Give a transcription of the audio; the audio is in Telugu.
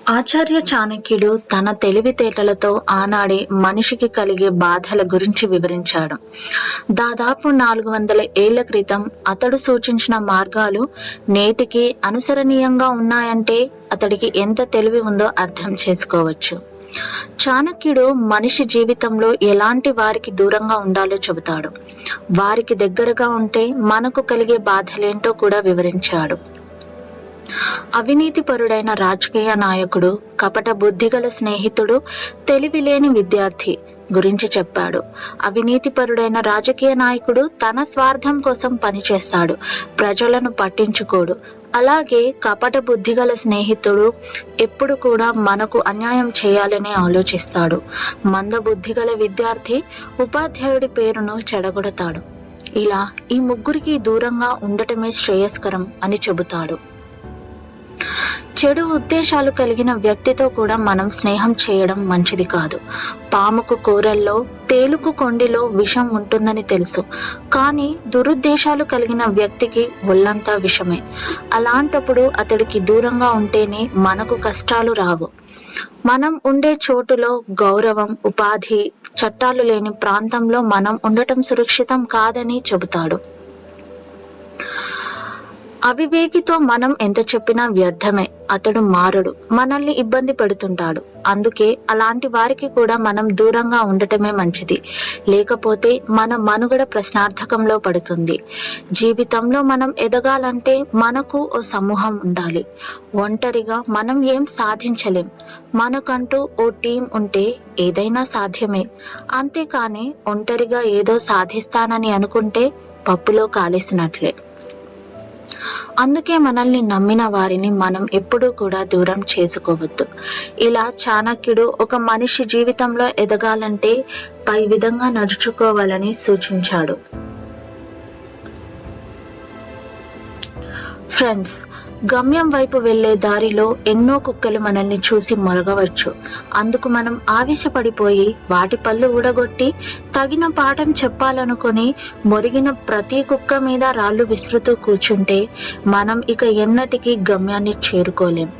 ఆచార్య చాణక్యుడు తన తెలివితేటలతో ఆనాడే మనిషికి కలిగే బాధల గురించి వివరించాడు. దాదాపు 400 ఏళ్ల క్రితం అతడు సూచించిన మార్గాలు నేటికి అనుసరణీయంగా ఉన్నాయంటే అతడికి ఎంత తెలివి ఉందో అర్థం చేసుకోవచ్చు. చాణక్యుడు మనిషి జీవితంలో ఎలాంటి వారికి దూరంగా ఉండాలో చెబుతాడు. వారికి దగ్గరగా ఉంటే మనకు కలిగే బాధలేంటో కూడా వివరించాడు. అవినీతిపరుడైన రాజకీయ నాయకుడు, కపట బుద్ధిగల స్నేహితుడు, తెలివిలేని విద్యార్థి గురించి చెప్పాడు. అవినీతిపరుడైన రాజకీయ నాయకుడు తన స్వార్థం కోసం పనిచేస్తాడు, ప్రజలను పట్టించుకోడు. అలాగే కపట బుద్ధిగల స్నేహితుడు ఎప్పుడు కూడా మనకు అన్యాయం చేయాలని ఆలోచిస్తాడు. మందబుద్ధిగల విద్యార్థి ఉపాధ్యాయుడి పేరును చెడగొడతాడు. ఇలా ఈ ముగ్గురికి దూరంగా ఉండటమే శ్రేయస్కరం అని చెబుతాడు. చెడు ఉద్దేశాలు కలిగిన వ్యక్తితో కూడా మనం స్నేహం చేయడం మంచిది కాదు. పాముకు కూరల్లో, తేలుకు కొండిలో విషం ఉంటుందని తెలుసు, కానీ దురుద్దేశాలు కలిగిన వ్యక్తికి ఒళ్ళంతా విషమే. అలాంటప్పుడు అతడికి దూరంగా ఉంటేనే మనకు కష్టాలు రావు. మనం ఉండే చోటులో గౌరవం, ఉపాధి, చట్టాలు లేని ప్రాంతంలో మనం ఉండటం సురక్షితం కాదని చెబుతాడు. అవివేకితో మనం ఎంత చెప్పినా వ్యర్థమే. అతడు మారడు, మనల్ని ఇబ్బంది పెడుతుంటాడు. అందుకే అలాంటి వారికి కూడా మనం దూరంగా ఉండటమే మంచిది. లేకపోతే మన మనుగడ ప్రశ్నార్థకంలో పడుతుంది. జీవితంలో మనం ఎదగాలంటే మనకు ఓ సమూహం ఉండాలి. ఒంటరిగా మనం ఏం సాధించలేం. మనకంటూ ఓ టీం ఉంటే ఏదైనా సాధ్యమే. అంతేకాని ఒంటరిగా ఏదో సాధిస్తానని అనుకుంటే పప్పులో కాలేసినట్లే. అందుకే మనల్ని నమ్మిన వారిని మనం ఎప్పుడూ కూడా దూరం చేసుకోవద్దు. ఇలా చాణక్యుడు ఒక మనిషి జీవితంలో ఎదగాలంటే పై విధంగా నడుచుకోవాలని సూచించాడు. ఫ్రెండ్స్, గమ్యం వైపు వెళ్లే దారిలో ఎన్నో కుక్కలు మనల్ని చూసి మొరగవచ్చు. అందుకు మనం ఆవేశపడిపోయి వాటి పళ్ళు ఊడగొట్టి తగిన పాఠం చెప్పాలనుకుని మొరిగిన ప్రతి కుక్క మీద రాళ్ళు విసురుతూ కూర్చుంటే మనం ఇక ఎన్నటికీ గమ్యాన్ని చేరుకోలేం.